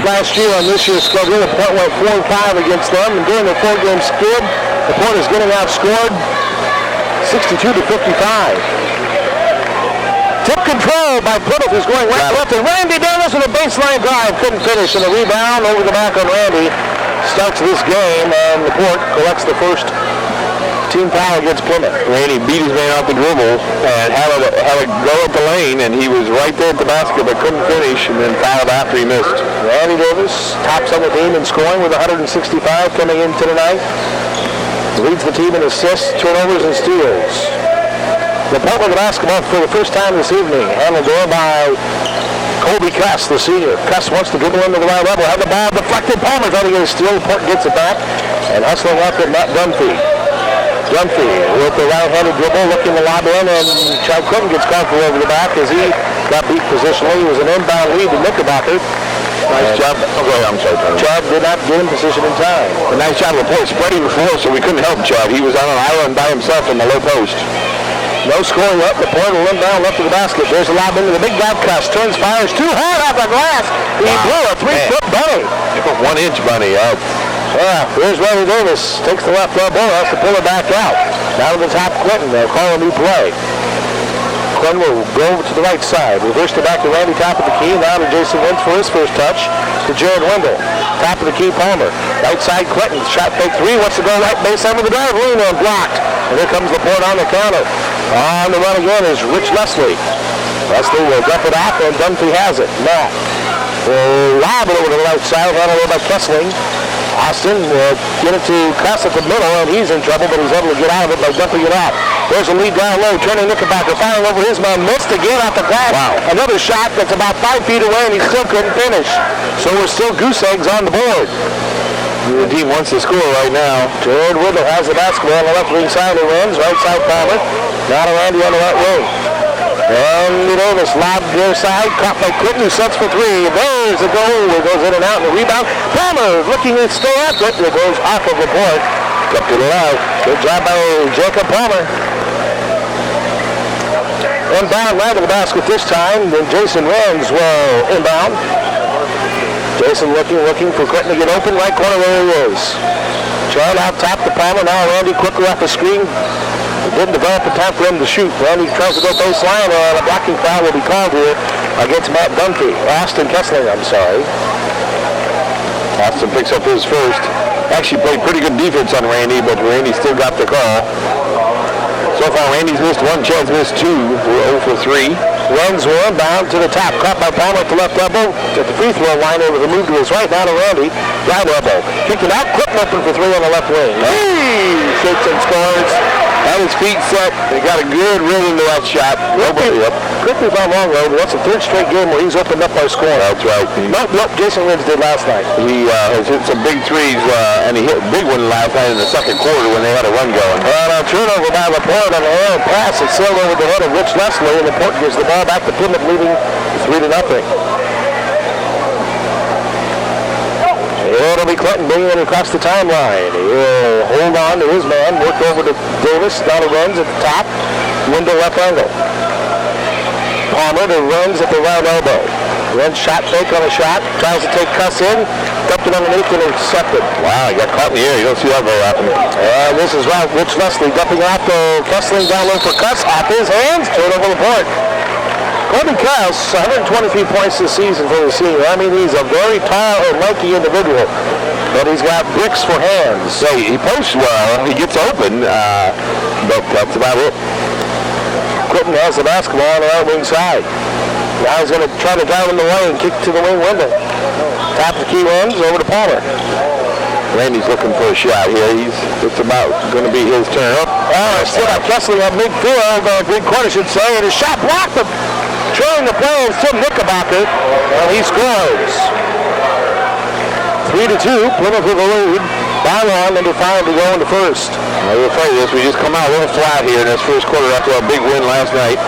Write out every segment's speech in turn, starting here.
last year on this year's schedule. LaPorte went 4-5 against them, and during the 4-game skid, LaPorte is getting outscored 62-55. Tip control by Plymouth, who's going right to left, and Randy Davis with a baseline drive. Couldn't finish, and a rebound over the back on Randy starts this game, and LaPorte collects the first team foul against Plymouth. Randy beat his man off the dribble and had a go up the lane, and he was right there at the basket but couldn't finish, and then fouled after he missed. Randy Davis tops on the team in scoring with 165 coming into tonight. Leads the team in assists, turnovers, and steals. LaPorte with the basketball for the first time this evening. Handled there by Colby Cuss, the senior. Cuss wants to dribble into the right level. Had the ball deflected. Palmer trying to get a steal. LaPorte gets it back. And hustling up at Matt Dunphy. Dunphy with the right-handed dribble, looking to lob in, and Chad Clinton gets comfortable over the back as he got beat positionally. It was an inbound lead to Knickerbocker. Nice job. Okay, I'm sorry. Chad did not get in position in time. A nice job. LaPorte spreading the floor, so we couldn't help Chad. He was on an island by himself in the low post. No scoring up. LaPorte will inbound left to the basket. There's a lob into the big guy. Cuss turns, fires too hard off the glass. He blew a 3-foot bunny. 1-inch bunny up. Yeah, here's Randy Davis. Takes the left elbow, has to pull it back out. Down to the top, Clinton. They'll call a new play. Clinton will go over to the right side. Reverse it back to Randy, top of the key. Now to Jason Wentz for his first touch. To Jared Wendell. Top of the key, Palmer. Right side, Clinton. Shot fake three. Wants to go right baseline with the drive. Lean on blocked. And here comes LaPorte on the counter. On the run again is Rich Leslie. Leslie will dump it off, and Dunphy has it. Matt will lob it over to the right side. Handled over by Kessling. Austin will get it to Cuss at the middle, and he's in trouble, but he's able to get out of it by dumping it off. There's a lead down low, turning Knickerbocker, firing over his man, missed again off the glass. Wow. Another shot that's about 5 feet away, and he still couldn't finish. So we're still goose eggs on the board. The team wants to score right now. Jared Wendell has the basketball on the left wing side, who wins. Right side, Palmer. Now to Randy on the right wing. Randy Davis lobbed near side, caught by Clinton, who sets for three. There's the goal. It goes in and out, and the rebound. Palmer looking to stay after it. It goes off of LaPorte. Kept it alive. Good job by Jacob Palmer. Inbound right to the basket this time. Then Jason Renz will inbound. Jason looking for Clinton to get open. Right corner, there he is. Chad out top to Palmer. Now Randy quickly off the screen. It didn't develop in time for him to shoot. Randy tries to go baseline, and a blocking foul will be called here against Matt Dunphy. Austin Kessling, I'm sorry. Austin picks up his first. Actually played pretty good defense on Randy, but Randy still got the call. So far, Randy's missed one, Chad's missed two. We're 0 for 3. Renz will inbound to the top. Caught by Palmer at the left elbow. At the free throw line, over the move to his right. Now to Randy. Right elbow. Kicked it out. Clinton open for three on the left wing. Hey! Shoots and scores. Had his feet set. They got a good rhythm to that shot. Correct me if I'm wrong, though. That's the third straight game where he's opened up by scoring. That's right. Not what Jason Renz did last night. He has hit some big threes, and he hit a big one last night in the second quarter when they had a run going. And a turnover by LaPorte on the air pass. It's sailed over the head of Rich Leslie, and LaPorte gives the ball back to Plymouth, leading 3-0. It'll be Clinton bringing it across the timeline. He'll hold on to his man, work over to Davis. Now to Renz at the top. Window left angle. Palmer to Renz at the right elbow. Renz shot fake on a shot. Tries to take Cuss in. Dumped it underneath and intercepted. Wow, he got caught in the air. You don't see that very often. And this is right. Rich Leslie dumping off to Kessling down low for Cuss. Off his hands. Turnover LaPorte. Corbin Cuss, 123 points this season for the senior. I mean, he's a very tall and lanky individual, but he's got bricks for hands. So he posts well. He gets open, but that's about it. Clinton has the basketball on the right wing side. Now he's going to try to drive in the lane, kick to the wing window. Top of the key runs over to Palmer. Randy's looking for a shot here. It's about going to be his turn up. Still got Kessling on midfield, big corner should say, and his shot blocked him. Trailing the play is Tim Knickerbocker, and he scores. 3-2, Plymouth with the lead. By one, number 5 to go into first. We're afraid of this. We just come out a little flat here in this first quarter after a big win last night.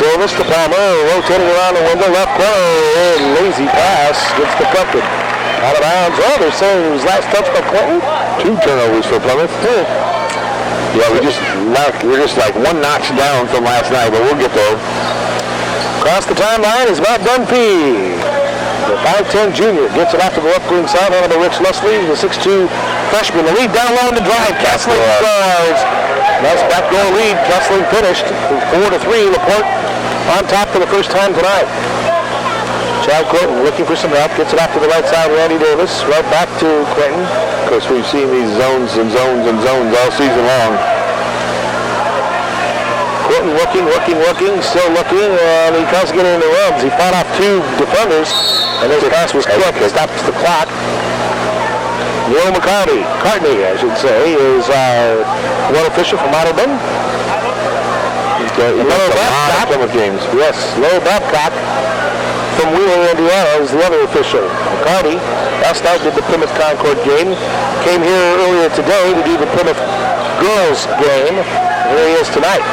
Davis to Palmer, rotating around the window, left corner, lazy pass, gets deflected. Out of bounds. Oh, they're saying it was last touch by Clinton. 2 turnovers for Plymouth. Yeah, we're just like one notch down from last night, but we'll get there. Across the timeline is Matt Dunphy. The 5'10 junior gets it off to the left wing side, handled by Rich Leslie, the 6'2 freshman. The lead down low in the drive. Kessling scores. Nice backdoor lead. Kessling finished 4-3. LaPorte on top for the first time tonight. Chad Clinton looking for some help. Gets it off to the right side. Randy Davis. Right back to Clinton. Of course, we've seen these zones and zones and zones all season long. Clinton looking, still looking, and he does get into runs. He fought off two defenders, and his pass was quick. It stops the clock. Neil Cartney, I should say, is one official from Audubon. Low Babcock. Games. Yes, Low Babcock from Wheeler, Indiana, is the other official. McCarty, last night did the Plymouth Concord game. Came here earlier today to do the Plymouth girls game. Here he is tonight.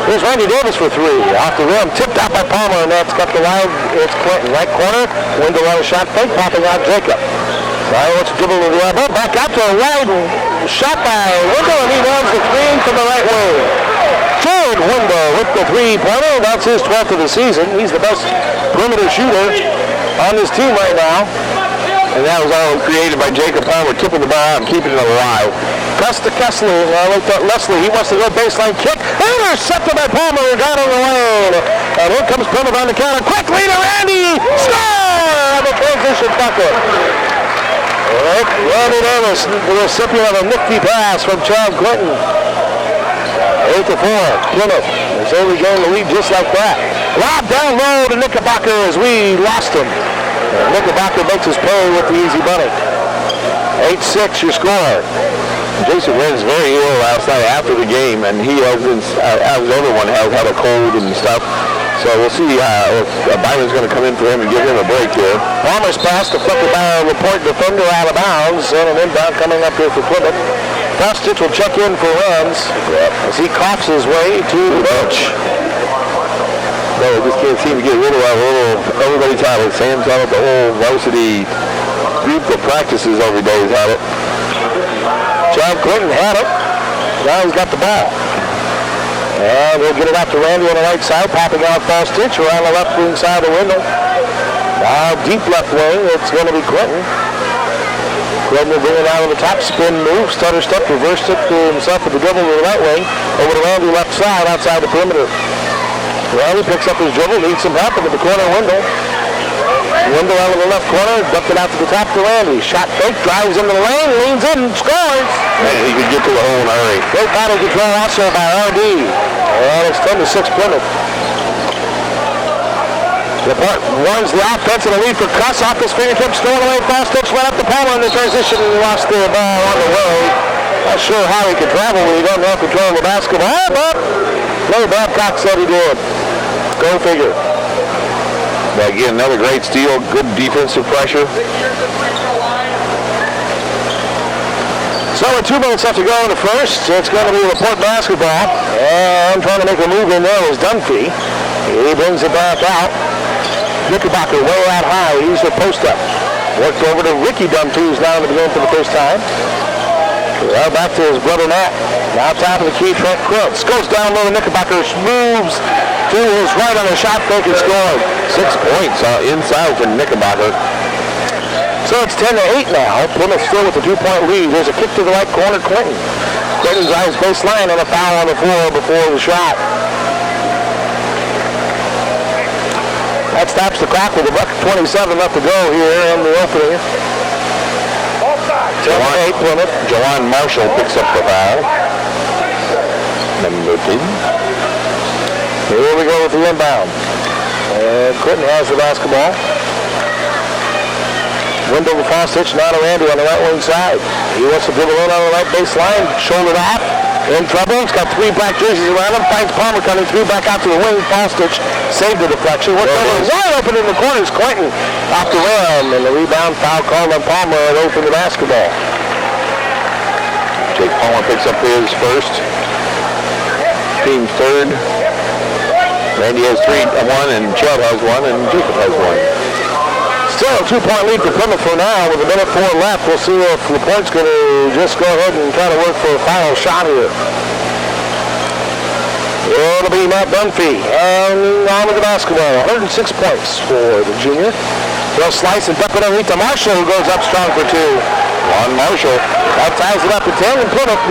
Here's Randy Davis for three. Off the rim, tipped out by Palmer, and that's got the line. It's Clinton. Right corner, window on a shot fake, popping out Jacob. Ryan wants to dribble to the elbow, back out to a wide shot by Window, and he runs the three from the right wing. Jared Window with the three-pointer. That's his 12th of the season. He's the best perimeter shooter on this team right now. And that was all created by Jacob Palmer, tipping the ball out and keeping it alive. Pass to Kessler. Leslie, he wants to go baseline kick. Intercepted by Palmer, down in the lane. And here comes Plymouth on the counter. Quickly to Randy. Score! The transition bucket. Randy Davis, the recipient of a nifty pass from Chad Clinton. 8-4. Plymouth is able to gain the lead just like that. Lob down low to Knickerbocker as we lost him. Knickerbocker makes his play with the easy bunny. 8-6 your score. Jason Wynn's very ill last night after the game, and he has been, as the other one has had a cold and stuff. So we'll see if Byron's going to come in for him and give him a break here. Palmer's pass deflected by a LaPorte defender out of bounds, and an inbound coming up here for Plymouth. Kostic will check in for runs as he coughs his way to the bench. No, we just can't seem to get rid of our little, everybody's had it. Sam's had it, the whole varsity group that practices every day has had it. Chad Clinton had it. Now he's got the ball. And we'll get it out to Randy on the right side, popping out Kostic around the left wing side of the window. Now deep left wing, it's going to be Clinton. Clinton will bring it out of the top, spin move, stutter step, reversed it to himself with the dribble to the right wing, over to Randy left side, outside the perimeter. Randy picks up his dribble, needs some help into the corner window. Window out of the left corner, ducked it out to the top to Randy. Shot fake, drives into the lane, leans in, scores! Man, he could get to the hole in a hurry. Great body control also by R.D. And it's 10-6 Plymouth. LaPorte warns the offense and a lead for Cuss off his fingertips, throwing away fast touch, right up the Palmer in the transition, and lost the ball on the way. Not sure how he could travel when he doesn't have control of the basketball, but Low Babcock said he did. Go figure. Again, another great steal, good defensive pressure. So with 2 minutes left to go in the first, it's going to be LaPorte basketball. And trying to make a move in there is Dunphy. He brings it back out. Knickerbocker way out high. He's the post up. Worked over to Ricky Dunphy, who's now in the game for the first time. Well, back to his brother Matt. Now top of the key, Trent Krantz. Goes down low, Knickerbocker moves to his right on a shot fake and scored. 6 points inside for Knickerbocker. So it's 10-8 now. Plymouth still with a 2-point lead. There's a kick to the right corner, Clinton. Clinton's on his baseline and a foul on the floor before the shot. That stops the clock with a buck 27 left to go here in the opening. 10-8 Plymouth. Jawan Marshall picks up the foul. Number 2. Here we go with the inbound. And Clinton has the basketball. Window to Kostic, now to Randy on the right wing side. He wants to dribble in on the right baseline, shoulder off, in trouble. He's got 3 black jerseys around him. Finds Palmer coming through, back out to the wing. Kostic saved the deflection. Wide open in the corners. Clinton off the rim, and the rebound foul called on Palmer and opened the basketball. Jake Palmer picks up his first. Team's third. Randy has 1, and Chad has 1, and Jacob has 1. Still a 2-point lead for Plymouth for now with a minute 4 left. We'll see if LaPorte's going to just go ahead and try to work for a final shot here. It'll be Matt Dunphy and on with the basketball. 106 points for the junior. He'll slice and dump it underneath to Marshall, who goes up strong for two. Ron Marshall. That ties it up at 10, and Plymouth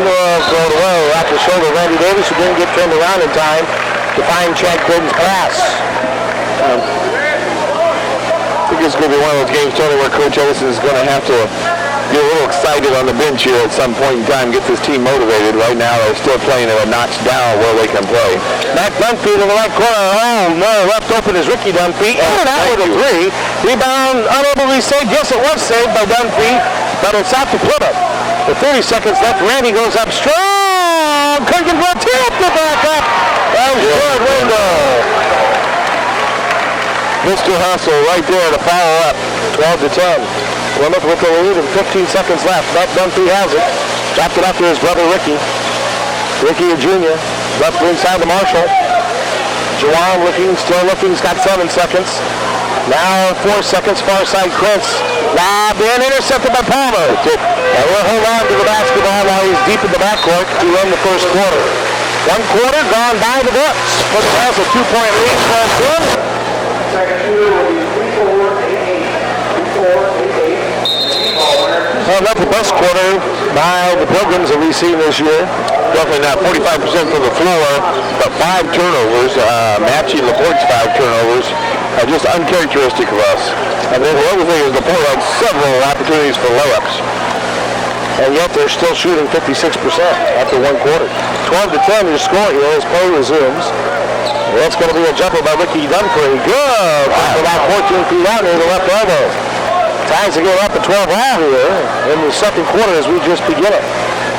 throw it away off the shoulder of Randy Davis, who didn't get turned around in time to find Chad Quinton's pass. I think it's going to be one of those games, Tony, where Coach Ellison is going to have to get a little excited on the bench here at some point in time, get this team motivated. Right now, they're still playing at a notch down where they can play. Matt Dunphy to the right corner. Oh, no. Left open is Ricky Dunphy. And out with a three. Rebound, unable to be saved. Yes, it was saved by Dunphy, but it's out to Plymouth. With 30 seconds left, Randy goes up strong. Couldn't get one. Tip the back up. That was good window. Mr. Hustle right there to follow up. 12 to 10. Plymouth with the lead and 15 seconds left. Matt Dunphy has it. Dropped it up to his brother Ricky. Ricky, a junior. Left inside to Marshall. Jawan still looking. He's got 7 seconds. Now 4 seconds. Far side Chris. Lob in. Intercepted by Palmer. And we'll hold on to the basketball while he's deep in the backcourt to end the first quarter. 1 quarter gone by the books. Plymouth has a 2-point lead for Plymouth. Second shooter will be 3-4, 8-8. 3-4, 8-8. Well, not the best quarter by the Pilgrims that we've seen this year. Definitely not 45% from the floor, but 5 turnovers, matching LaPorte's 5 turnovers, just uncharacteristic of us. And then the other thing is LaPorte had several opportunities for layups. And yet they're still shooting 56% after 1 quarter. 12 to 10 your score here as play resumes. That's going to be a jumper by Ricky Dunphy. Good. About 14 feet out near the left elbow. Ties the game up at 12 all here in the second quarter as we just begin it.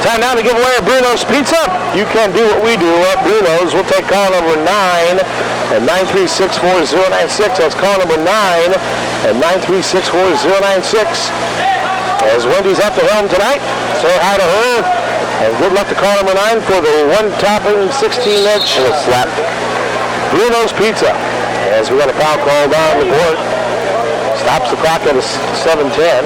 Time now to give away a Bruno's Pizza. You can do what we do at Bruno's. We'll take call number 9 at 9364096. That's call number 9 at 9364096. As Wendy's at the helm tonight, say hi to her. And good luck to call number 9 for the one-topping 16-inch slap. Bruno's Pizza. As we got a foul called on the board. Stops the clock at a 7:10.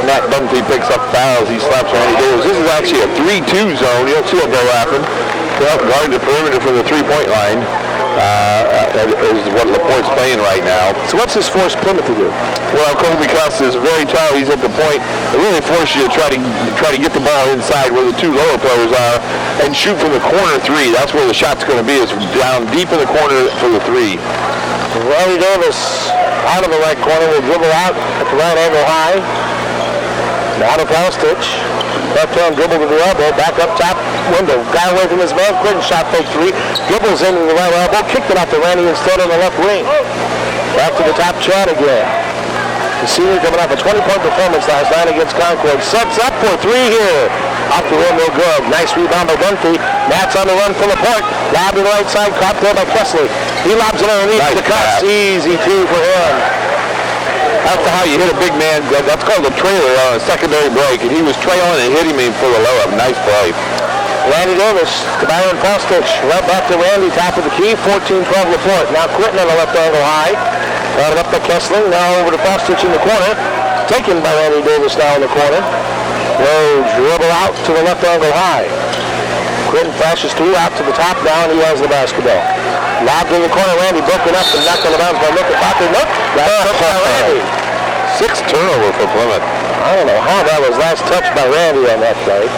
Matt Dunphy picks up fouls. He slaps Randy Davis. This is actually a 3-2 zone. You'll see what will happen. They'll guard the perimeter from the three-point line. That is what LaPorte's playing right now. So what's this force Plymouth to do? Well, Colby Costa is very tall. He's at the point. It really forces you to try to get the ball inside where the 2 lower players are and shoot from the corner 3. That's where the shot's going to be, is down deep in the corner for the 3. Randy Davis out of the right corner will dribble out at the right angle high. Now to Faustich. Left hand dribble to the elbow. Back up top window. Got away from his man. Quinton shot fake 3. Dribbles into the right elbow. Kicked it out to Randy instead on the left wing. Back to the top Chad again. The senior coming off a 20-point performance last night against Concord. Sets up for 3 here. Off the rim, no good. Nice rebound by Dunphy. Matt's on the run for LaPorte. Lob to the right side. Caught there by Kesley. He lobs it underneath the cuts. Easy 2 for him. That's how you hit a big man. That's called a trailer on a secondary break, and he was trailing and hitting me for the layup. Nice play. Randy Davis to Byron Faustich. Right back to Randy, top of the key. 14-12 LaPorte. Now Quinton on the left angle high. Got it up by Kessling. Now over to Faustich in the corner. Taken by Randy Davis now in the corner. Will dribble out to the left angle high. Quinton flashes through out to the top now, and he has the basketball. Lobbed in the corner, Randy broken up and knocked on the bounce by Knickerbocker. Nope, that's touched by Randy. 6 turnover for Plymouth. I don't know how that was last touched by Randy on that play.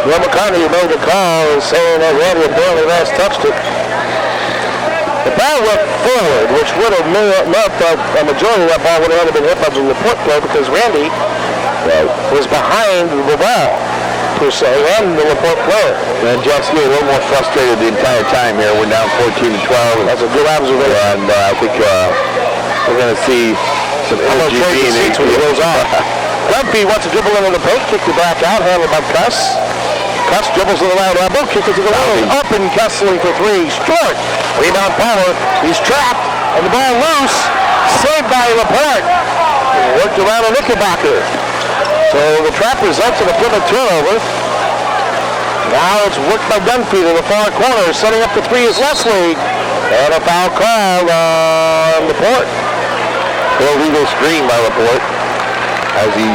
Will McCartney made the call saying that Randy had barely last touched it. The ball went forward, which would have meant that a majority of that ball would have been hit by the LaPorte player because Randy was behind the ball, per se, and the LaPorte player. And Jackson a little more frustrated the entire time here. We're down 14-12. That's a good observation. And I think we're going to see some energy being when he goes off. Dunphy wants to dribble into the paint, kicked it back out, handled by Cuss. Cuss dribbles to the right elbow, kicked it to the right. Up and Kessling for 3. Short. Rebound Palmer. He's trapped, and the ball loose. Saved by LaPorte. Worked around a Knickerbocker. So the trap results in a Plymouth turnover. Now it's worked by Dunphy to the far corner. Setting up the 3 is Leslie. And a foul called on LaPorte. Illegal screen by LaPorte. As he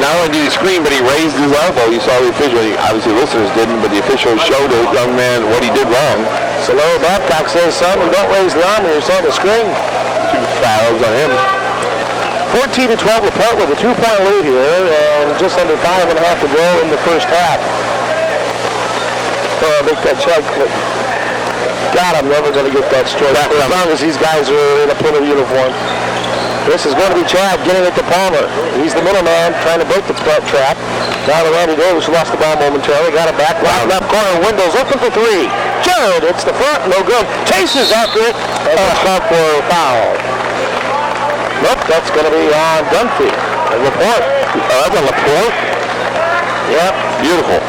not only did he screen, but he raised his elbow. You saw the official. Obviously listeners didn't, but the official showed the young man what he did wrong. So Larry Babcock says, son, you don't raise the arm, you're starting to scream. 2 fouls on him. 14-12 LaPorte with a 2-point lead here, and just under 5.5 to go in the first half. Oh, make that check. God, I'm never going to get that straight. As long as these guys are in a Plymouth uniform. This is going to be Chad getting it to Palmer. He's the middleman trying to break the trap. Now to Randy Davis, who lost the ball momentarily. Got it back. Right left corner. Windows open for 3. Jared, it's the front. No good. Chases after it. And it's called for a foul. Nope, that's going to be on Dunphy. And LaPorte. Oh, that's on LaPorte? Yep. Beautiful.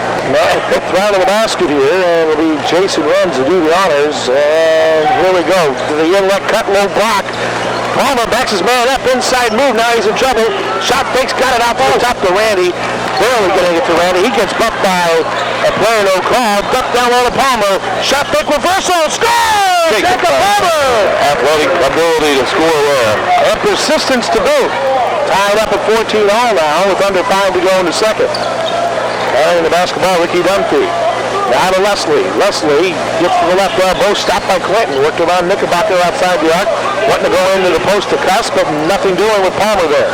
Fifth round of the basket here, and it'll be Jason Runs to do the honors. And here we go. To the inlet cut, low block. Palmer backs his man up, inside move, now he's in trouble. Shot fakes, got it out to the top to Randy. Barely getting it to Randy. He gets bumped by a player no call. Duck down low to Palmer. Shot fake reversal, score! Jacob Palmer! Athletic ability to score there. And persistence to boot. Tied up at 14 all now with under 5 to go in the second. Carrying the basketball, Ricky Dunphy. Now to Leslie. Leslie gets to the left elbow, stopped by Clinton. Worked around Knickerbocker outside the arc. Wanting to go into the post to Cuss, but nothing doing with Palmer there.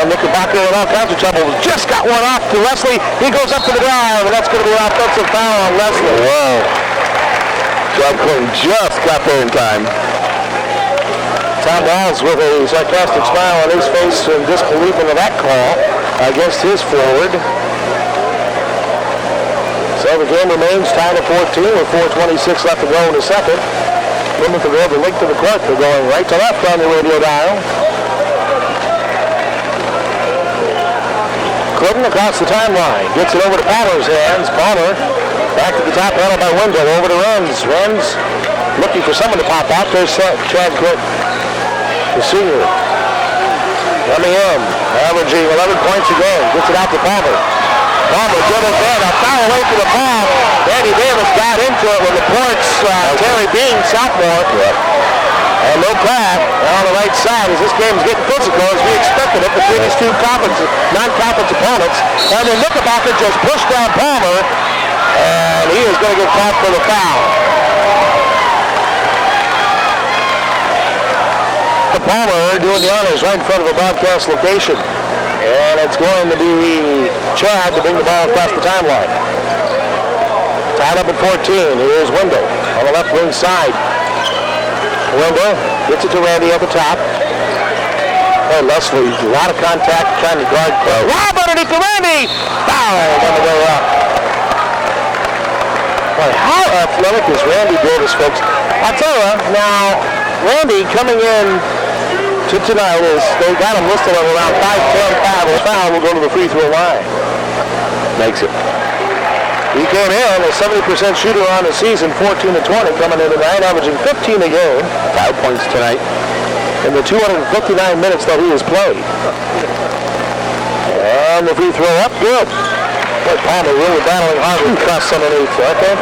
And Knickerbocker in all kinds of trouble. Just got one off to Leslie. He goes up to the drive, and that's going to be an offensive foul on Leslie. Whoa. John Clinton just got there in time. Tom Walls with a sarcastic smile on his face in disbelief of that call against his forward. So the game remains tied at 14 with 4:26 left to go in the second. Plymouth will go the length of the court. They're going right to left on the radio dial. Clinton across the timeline. Gets it over to Palmer's hands. Palmer back to the top, handled by Wendell. Over to Renz. Renz looking for someone to pop out. There's Chad Clinton, the senior. Coming in, averaging 11 points a game. Gets it out to Palmer. Palmer dribbles in, a foul away from the ball. Randy Davis got into it with LaPorte's Terry Bean, sophomore. And no crack on the right side as this game is getting physical as we expected it between these two non-conference opponents. And then Knickerbocker just pushed down Palmer, and he is going to get caught for the foul. Palmer doing the honors right in front of the broadcast location. And it's going to be Chad to bring the ball across the timeline. Tied up at 14. Here's Wendell on the left wing side. Wendell gets it to Randy at the top. Oh, Leslie, a lot of contact trying to guard. Rob underneath to Randy! Foul on the way up. Boy, how athletic is Randy Davis, folks? I'll tell you, now, Randy coming in to tonight is they got him listed on around 5'10", foul will go to the free throw line. Makes it. He came in a 70% shooter on the season, 14-20, coming in tonight, averaging 15 a game. 5 points tonight in the 259 minutes that he has played. And the free throw up, good. Boy, Palmer really battling hard with Cuss underneath, okay?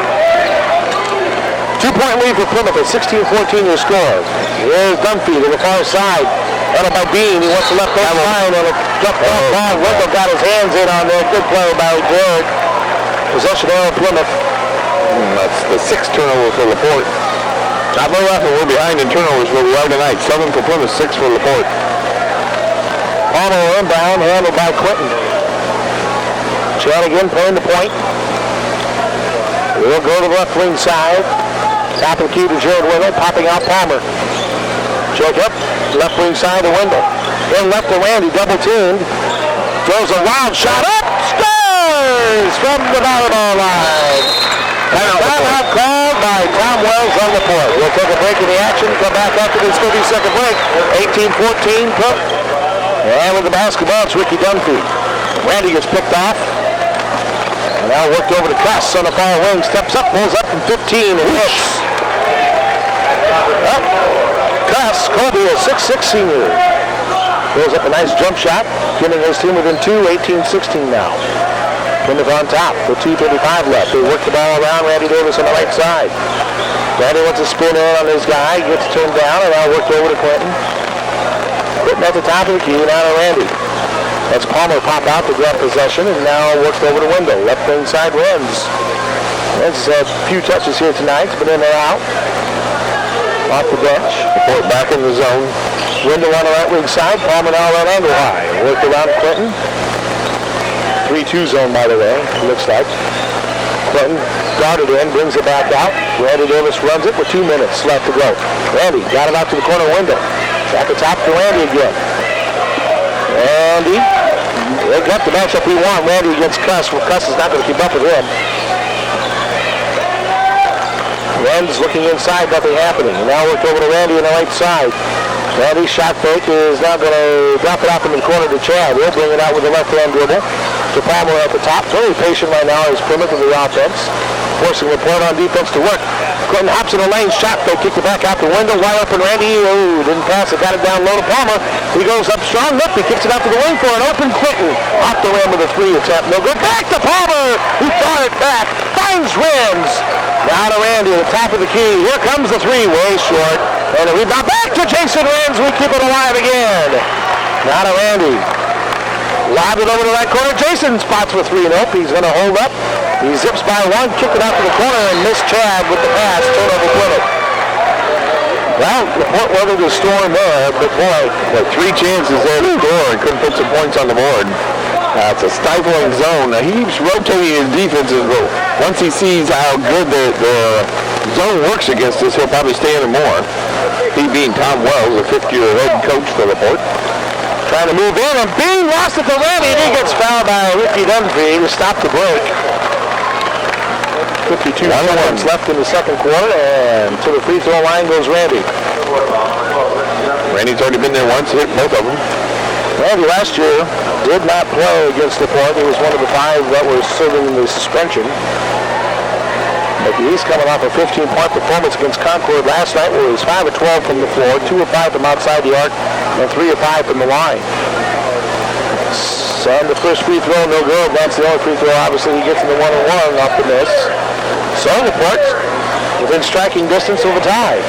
2-point lead for Plymouth at 16-14 your score. Here's Dunphy to the far side. Handled by Bean. He wants to left over line on a jump ball. Wendell got his hands in on there. Good play by Jared. Possession there of Plymouth. That's the 6th turnover for LaPorte. Not very often we're behind in turnovers, but we are tonight. 7 for Plymouth, 6 for LaPorte. Palmer inbound, handled by Clinton. Chad again playing the point. We'll go to the left wing side. Top of the key to Jared Wendell, popping out Palmer. Jacob, left wing side to Wendell. Then left to Randy, double teamed. Throws a wild shot up, scores from the volleyball line. Timeout called by Tom Wells on LaPorte. We'll take a break in the action, come back after this 30-second break. 18-14, Cook. And with the basketball, it's Ricky Dunphy. Randy gets picked off. And now worked over to Cuss on the far wing. Steps up, pulls up from 15 and hits. Up. Cuss, Kobe, a 6'6" senior. Throws up a nice jump shot, getting his team within 2, 18-16 now. Plymouth on top with 2:35 left. They work the ball around Randy Davis on the right side. Randy wants to spin in on his guy, gets turned down, and now worked over to Clinton. Clinton at the top of the key, now to Randy. That's Palmer pop out to grab possession, and now worked over to Wendell. Left wing side runs. Reds has had a few touches here tonight, but in or out. Off the bench. LaPorte back in the zone. Window on the right wing side. Palmer now right angle high. Worked around Clinton. 3-2 zone, by the way, looks like. Clinton darted in, brings it back out. Randy Davis runs it with 2 minutes left to go. Randy got it out to the corner window. Back to top to Randy again. Randy, they got the matchup we want. Randy against Cuss. Well, Cuss is not going to keep up with him. Rand's looking inside, nothing happening. Now worked over to Randy on the right side. Randy's shot fake is now going to drop it off in the corner to Chad. He'll bring it out with the left-hand dribble to Palmer at the top. Very patient right now is Plymouth in the offense, forcing LaPorte on defense to work. Clinton hops in the lane, shot fake, kicked it back out the window, wide open Randy. Oh, didn't pass it, got it down low to Palmer. He goes up strong, look, he kicks it out to the wing for an open Clinton. Off the rim with a 3 attempt, no good. Back to Palmer, who thought it back, finds Rins. Now to Randy at the top of the key. Here comes the 3, way short. And a rebound back to Jason Rins. We keep it alive again. Now to Randy. Lob it over to the right corner. Jason spots for 3. Nope, he's going to hold up. He zips by 1, kicked it out to the corner, and missed Chad with the pass. Turnover Plymouth. Well, LaPorte weathered the storm there, but boy, 3 chances there to score and couldn't put some points on the board. It's a stifling zone. Now, he keeps rotating his defenses, but once he sees how good the zone works against us, he'll probably stay in it more. He being Tom Wells, a 5th-year head coach for LaPorte. Trying to move in, and Bean lost it to Randy, and he gets fouled by Ricky Dunphy to stop the break. 52 seconds left in the second quarter, and to the free throw line goes Randy. Randy's already been there once, hit both of them. Randy last year did not play against LaPorte. He was one of the 5 that were serving the suspension. But he's coming off a 15-point performance against Concord last night, where he was 5 of 12 from the floor, 2 of 5 from outside the arc, and 3 of 5 from the line. So the first free throw, no good. That's the only free throw, obviously, he gets in the 1-on-1 off the miss. So LaPorte within striking distance of a tie.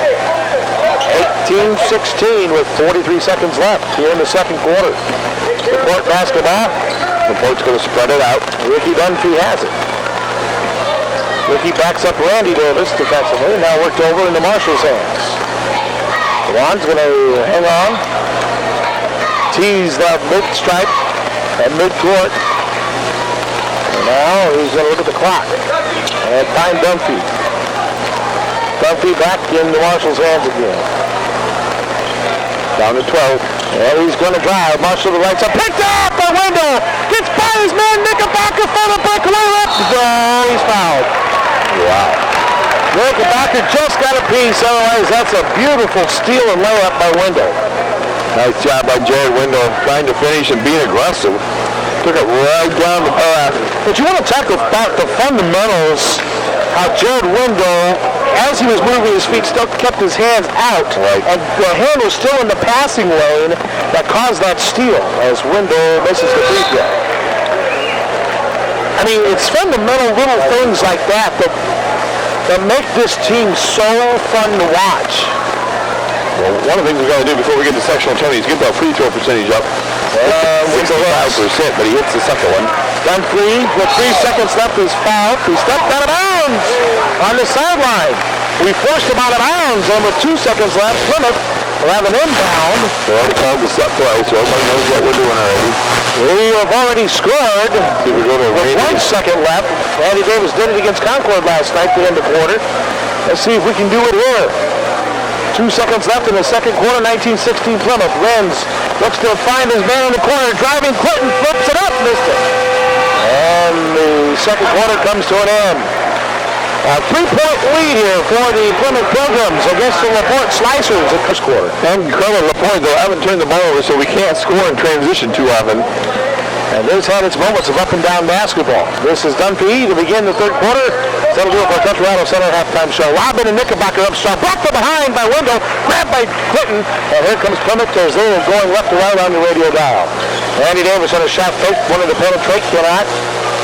18-16 with 43 seconds left here in the second quarter. LaPorte basketball. LaPorte's going to spread it out. Ricky Dunphy has it. Ricky backs up Randy Davis defensively, now worked over into Marshall's hands. Juan's going to hang on. Tease that mid-stripe at mid-court. And now he's going to look at the clock and find Dunphy. Dunphy back into Marshall's hands again. Down to 12. And he's going to drive. Marshall to the right side. Picked up the window. Gets by his man. Knickerbocker for the breakaway up. Oh, he's fouled. Wow. Knickerbocker just got a piece. Otherwise, that's a beautiful steal and layup by Window. Nice job by Jared Window trying to finish and being aggressive. Took it right down the path. But you want to talk about the fundamentals, how Jared Window, as he was moving his feet, still kept his hands out. Right. And the hand was still in the passing lane that caused that steal as Window misses the free throw. I mean, it's fundamental little things like that that make this team so fun to watch. Well, one of the things we got to do before we get to sectional tourney is get that free throw percentage up. 65%, but he hits the second one. Dunphy, with 3 seconds left, is fouled. He stepped out of bounds on the sideline. We forced him out of bounds, and with 2 seconds left, Plymouth will have an inbound. They already called the set play, so everybody knows what we're doing already. We have already scored with 1 second left. Randy Davis did it against Concord last night, the end of the quarter. Let's see if we can do it here. 2 seconds left in the second quarter, 19-16 Plymouth. Renz looks to find his man in the corner, driving Clinton, flips it up, missed it. And the second quarter comes to an end. A 3-point lead here for the Plymouth Pilgrims against the LaPorte Slicers in this quarter. And credit LaPorte, they haven't turned the ball over, so we can't score in transition too often. And this had its moments of up and down basketball. This is Dunphy to begin the third quarter. That'll do it for Country Auto Center halftime show. Robin and Knickerbocker up strong. Blocked from behind by Window. Grabbed by Clinton. And here comes Plymouth as they're going left to right on the radio dial. Randy Davis on a shot fake. Wanted to penetrate. Cannot.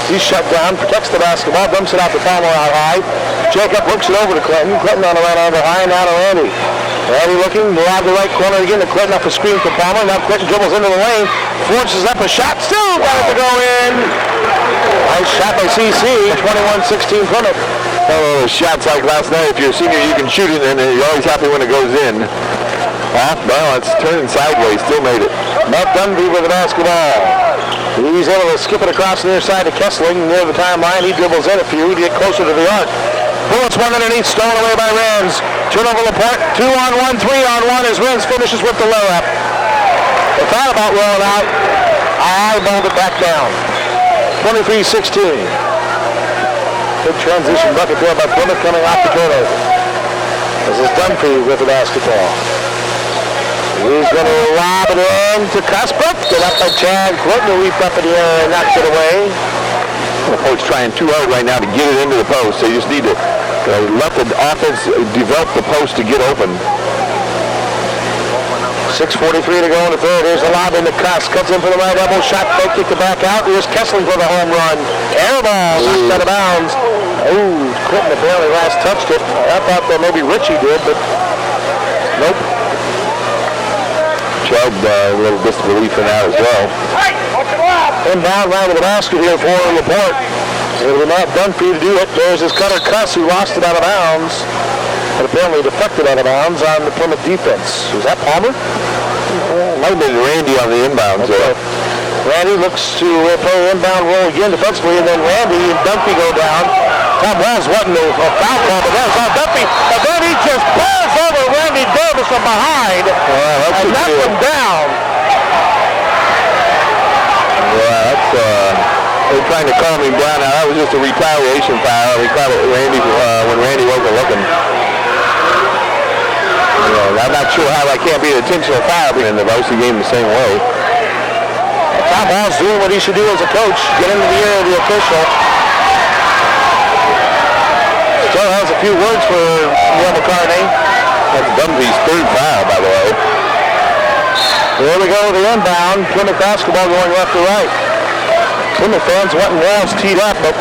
He's shut down. Protects the basketball. Dumps it out to Palmer out high. Jacob works it over to Clinton. Clinton on the right angle high. Now to Randy. Randy looking to lob the right corner again to Clinton off a screen for Palmer. Now Clinton dribbles into the lane. Forces up a shot. Still got it to go in. Nice shot by CC. 21-16 Plymouth. Oh, shots like last night. If you're a senior, you can shoot it, and you're always happy when it goes in. Off balance, turning sideways, still made it. Matt Dunby with the basketball. He's able to skip it across the near side to Kessling near the timeline. He dribbles in a few to get closer to the arc. Bullets one underneath, stolen away by Renz. Turnover LaPorte, 2-on-1, 3-on-1 as Renz finishes with the layup. They thought about rolling out. I balled it back down. 23-16. Good transition bucket there by Plymouth coming off the turnover. This is Dunphy with the basketball. He's going to lob it in to Cuthbert. Get up by Chad Clinton, who leaped up in the air and knocked it away. The coach trying too hard right now to get it into the post. They just need to let the offense develop the post to get open. 6:43 to go in the third. Here's the lob into Cuss. Cuts in for the right elbow. Shot fake, kick it back out. Here's Kessling for the home run. Air ball, knocked out of bounds. Oh, Clinton apparently last touched it. I thought that maybe Richie did, but nope. Chubb, a little disbelief in that as well. Inbound round to the basket here for LaPorte. It will not Dunphy to do it. There's his cutter Cuss who lost it out of bounds. But apparently deflected out of bounds on the Plymouth defense. Was that Palmer? Might have been Randy on the inbound. Okay. Randy looks to play inbound roll again defensively, and then Randy and Dunphy go down. Tom Wells wasn't a foul call, but that was on Dunphy. And then he just pulls over Randy Davis from behind and knocks him down. Yeah, that's they're trying to calm him down. Now that was just a retaliation foul. They caught it Randy when Randy wasn't looking. I'm not sure how that can't be an intentional foul in the varsity game the same way. Tom Wells doing what he should do as a coach, get into the ear of the official. Still has a few words for Neil McCartney. That's Dunphy's third foul, by the way. Here we go with the inbound. Plymouth basketball going left to right. Plymouth fans wanting Wells teed up, but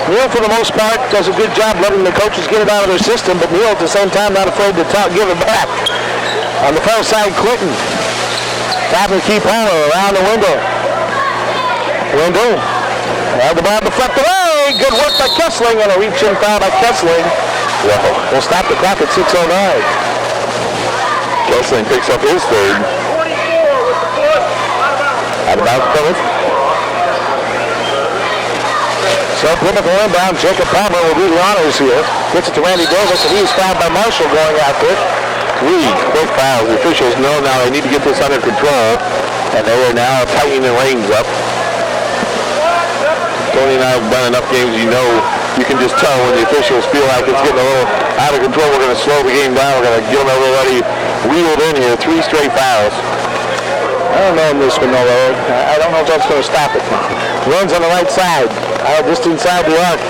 Neil, for the most part, does a good job letting the coaches get it out of their system, but Neil, at the same time, not afraid to give it back. On the far side, Clinton. Top of the key Palmer around the window. Had the ball deflected away. Good work by Kessling, and a reach-in foul by Kessling. We'll stop the clock at 6:09. Kessling picks up his third. Out of bounds, Plymouth. So Plymouth will inbound. Jacob Palmer will do the honors here. Gets it to Randy Davis, and he is fouled by Marshall going after it. 3 quick fouls. The officials know now they need to get this under control, and they are now tightening the reins up. Tony and I have done enough games, you can just tell when the officials feel like it's getting a little out of control. We're going to slow the game down. We're going to get everybody wheeled in here. 3 straight fouls. I don't know in this one, though. I don't know if that's going to stop it. Runs on the right side, just inside the arc.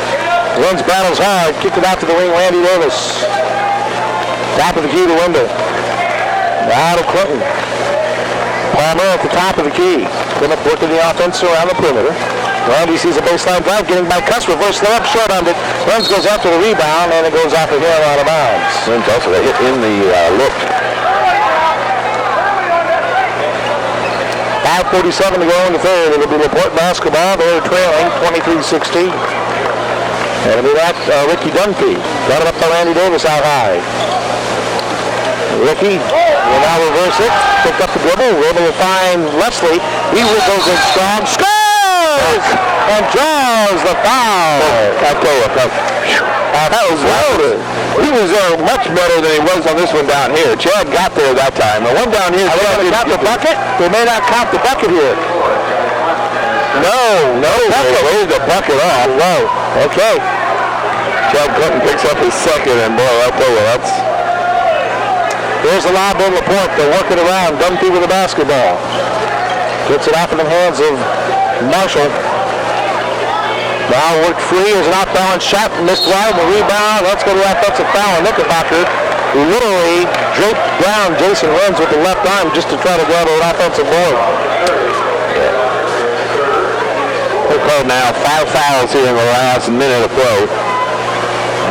Runs battles hard, kicked it out to the wing, Randy Davis. Top of the key to Wendell. Now to Clinton. Palmer at the top of the key. Plymouth working the offense around the perimeter. Randy sees a baseline drive, getting by Cuss, reverse layup, short on it. Runs goes after the rebound, and it goes off the hill out of bounds. Runs also a hit in the look. 5:47 to go in the third. It'll be LaPorte basketball. They're trailing 23-16. And it'll be that Ricky Dunphy. Got it up to Randy Davis out high. Ricky will now reverse it. Picked up the dribble. We're able to find Leslie. He goes in strong. Scores! And draws the foul. I tell you, that was loaded. He was much better than he was on this one down here. Chad got there that time. The one down here, Chad got the bucket. They may not count the bucket here. No, they laid the bucket off. Whoa. Okay. Chad Clinton picks up his second, and boy, I'll tell you, that's... There's the lob in LaPorte. They're working around. Dunphy with the basketball. Gets it off in the hands of Marshall. Now worked free. There's an off-balance shot. Missed wide. The rebound. Let's go to the offensive foul. Knickerbocker, who literally draped down Jason Renz with the left arm just to try to go to an offensive board. We're called now 5 fouls here in the last minute of play.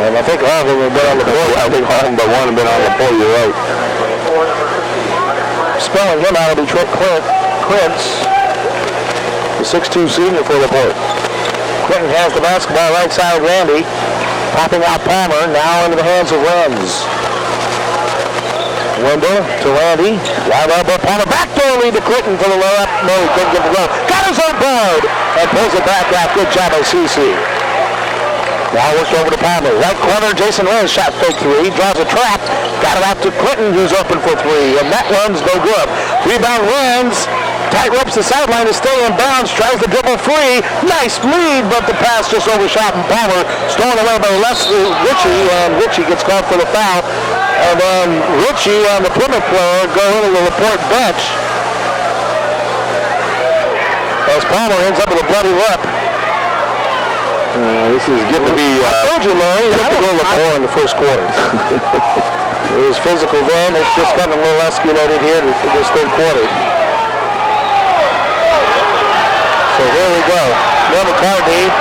And I think all of them have been on the board. I think all but one have been on the board. You're right. Spelling him out will be Trent Clintz, the 6'2 senior for LaPorte. Clinton has the basketball right side. Randy Popping out Palmer, now into the hands of Renz. Wendell to Randy. Right elbow, Palmer. Backdoor lead to Clinton for the layup. No, he couldn't get the goal. Got his own board and pulls it back out. Good job by CC. Now works over to Palmer. Right corner, Jason Renz shot fake three. Draws a trap. Got it out to Clinton, who's open for three. And that one's no good. Rebound Renz. Tight ropes the sideline to stay in bounds. Tries to dribble free. Nice lead, but the pass just overshot and Palmer stolen away by Ritchie, and Ritchie gets called for the foul. And then Ritchie and the Plymouth player go into the LaPorte bench. As Palmer ends up with a bloody lip. This is getting to be... I told you, Larry, he had to go LaPorte in the first quarter. It was physical then. It's just gotten a little escalated here in this third quarter. So here we go. Neil McCartney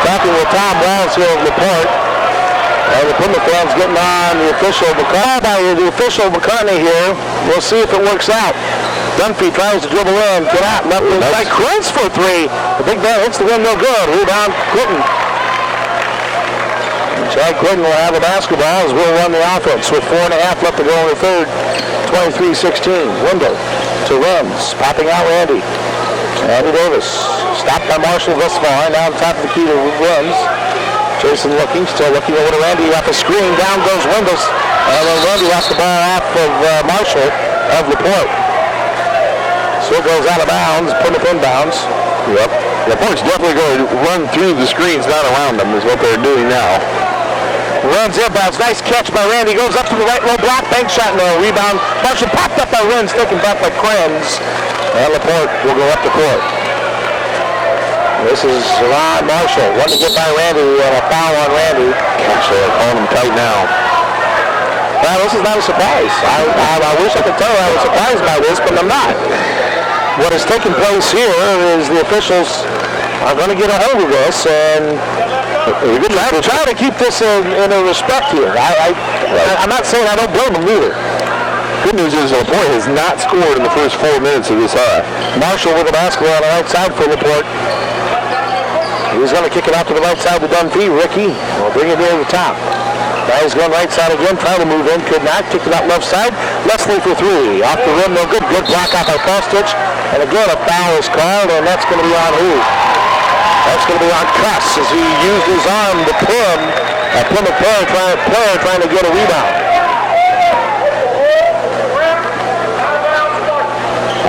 talking with Tom Wells here of LaPorte. And the Plymouth fans getting on the official McCartney here. We'll see if it works out. Dunphy tries to dribble in. Get out. Left by Krentz for three. The big man hits the rim, no good. Rebound Clinton. Chad Clinton will have the basketball as we'll run the offense with 4.5 left to go in the third. 23-16. Wendell to Renz. Popping out Randy. Andy Davis. Stopped by Marshall thus far. Now on top of the key to Renz. Jason looking, still looking over to Randy off the screen. Down goes Wendell. And then Randy off the ball off of Marshall of LaPorte. So it goes out of bounds, Plymouth inbounds. Yep. LaPorte's definitely going to run through the screens, not around them, is what they're doing now. Runs inbounds. Nice catch by Randy. Goes up to the right low block. Bank shot, no. Rebound. Marshall popped up by Renz, taken back by Krenz. And LaPorte will go up the court. This is Ron Marshall. One to get by Randy and a foul on Randy. Gosh, they're calling him tight now. Well, this is not a surprise. I wish I could tell I was surprised by this, but I'm not. What is taking place here is the officials are going to get a hold of this, and we're trying to keep this in a respect here. I'm not saying I don't blame them either. Good news is LaPorte has not scored in the first 4 minutes of this half. Marshall with the basketball on the right side for LaPorte. He's going to kick it out to the right side to Dunphy. Ricky will bring it near the top. Now he's going right side again, trying to move in. Could not. Kicked it out left side. Leslie for three. Off the rim, no good. Good block out by Fostich. And again, a foul is called, and that's going to be on who? That's going to be on Cuss as he used his arm to pin a Plymouth player trying to get a rebound.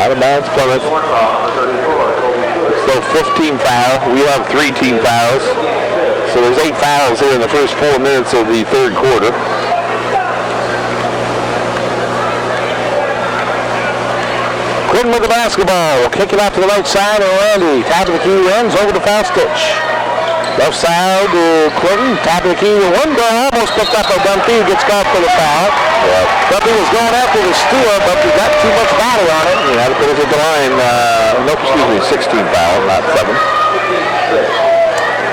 Out of bounds, Plymouth. So 15 foul. We have 3 team fouls. So there's 8 fouls here in the first 4 minutes of the third quarter. Clinton with the basketball. Kick it out to the right side, and Randy. Top of the key runs over to Fostich. Left side to Clinton. Top of the key to Wendell. Almost picked up by Dunphy, who gets caught for the foul. Yep. Dunphy was going after the steal, but he got too much body on it. He had to put it at the line. 16 fouls, not 7.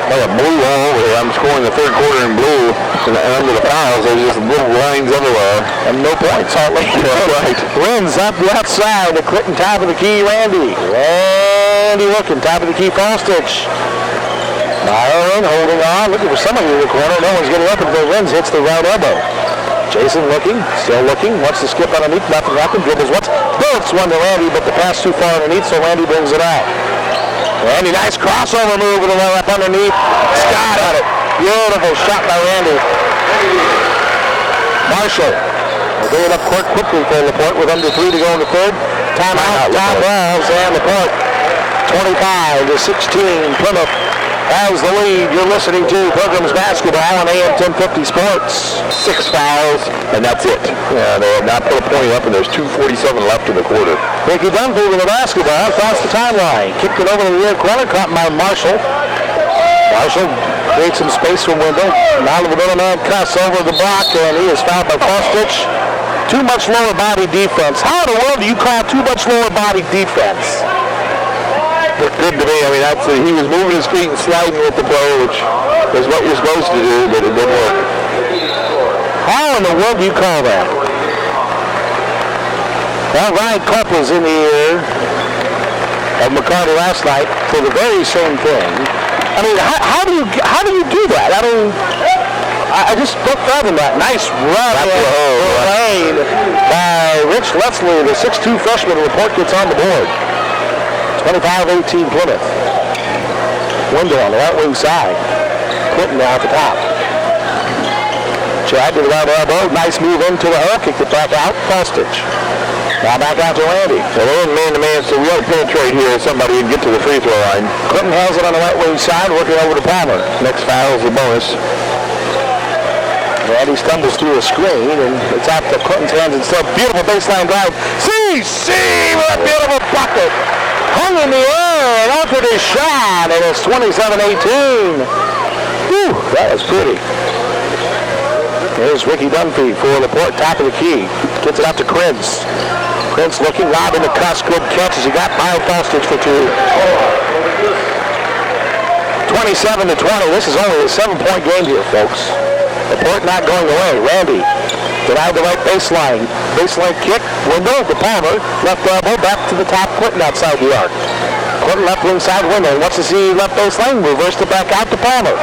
Well, a blue all over here. I'm scoring the third quarter in blue, and under the fouls, there's just little lines everywhere. And no points, hardly. Right. Renz up left side to Clinton, top of the key, Randy. Randy looking, top of the key, Fostich. Byron holding on, looking for somebody in the corner. No one's getting up until Renz hits the right elbow. Jason looking, still looking, wants to skip underneath, nothing happened, dribbles once, bullets one to Randy, but the pass too far underneath, so Randy brings it out. Randy, nice crossover move with the layup underneath. Scott on it. Beautiful shot by Randy. Marshall will bring it up court quickly for LaPorte with under 3 to go in the third. Timeout, Tom Wells and LaPorte. 25-16, Plymouth has the lead. You're listening to Pilgrims Basketball on AM 1050 Sports. 6 fouls, and that's it. Yeah, they have not put a point up, and there's 2:47 left in the quarter. Ricky Dunphy with the basketball across the timeline. Kicked it over to the rear corner, caught by Marshall. Marshall creates some space from Wendell. Now to the middle man, Cuss over the block, and he is fouled by Fostich. Too much lower body defense. How in the world do you call too much lower body defense? Looked good to me. I mean, he was moving his feet and sliding with the player, which is what you're supposed to do, but it didn't work. How in the world do you call that? Well, Ryan Clupp was in the ear of McCarty last night for the very same thing. I mean, how do you do that? I mean, I just don't fathom that. Nice run lane by Rich Leslie, the 6'2 freshman. LaPorte gets on the board. 25-18 Plymouth. Window on the right wing side. Clinton now at the top. Chad to the right elbow. Nice move into the hook. Kicked it back out. Postage. Now back out to Randy. So they're in man-to-man, so we ought to penetrate here. Somebody can get to the free throw line. Clinton has it on the right wing side, working over to Palmer. Next foul is a bonus. Randy stumbles through a screen, and it's out to Clinton's hands instead. Beautiful baseline drive. CC with a beautiful bucket. Hung in the air and altered his shot, and it's 27-18. Whew, that was pretty. Here's Ricky Dunphy for LaPorte, top of the key. Gets it out to Krentz. Krentz looking, lob in the cuss, good catch as he got by Postage for two. 27-20. This is only a 7-point game here, folks. LaPorte not going away. Randy denied the right baseline. Baseline kick, window to Palmer. Left elbow, back to the top. Clinton outside the arc. Clinton left wing side window. Wants to see left baseline. Reversed it back out to Palmer.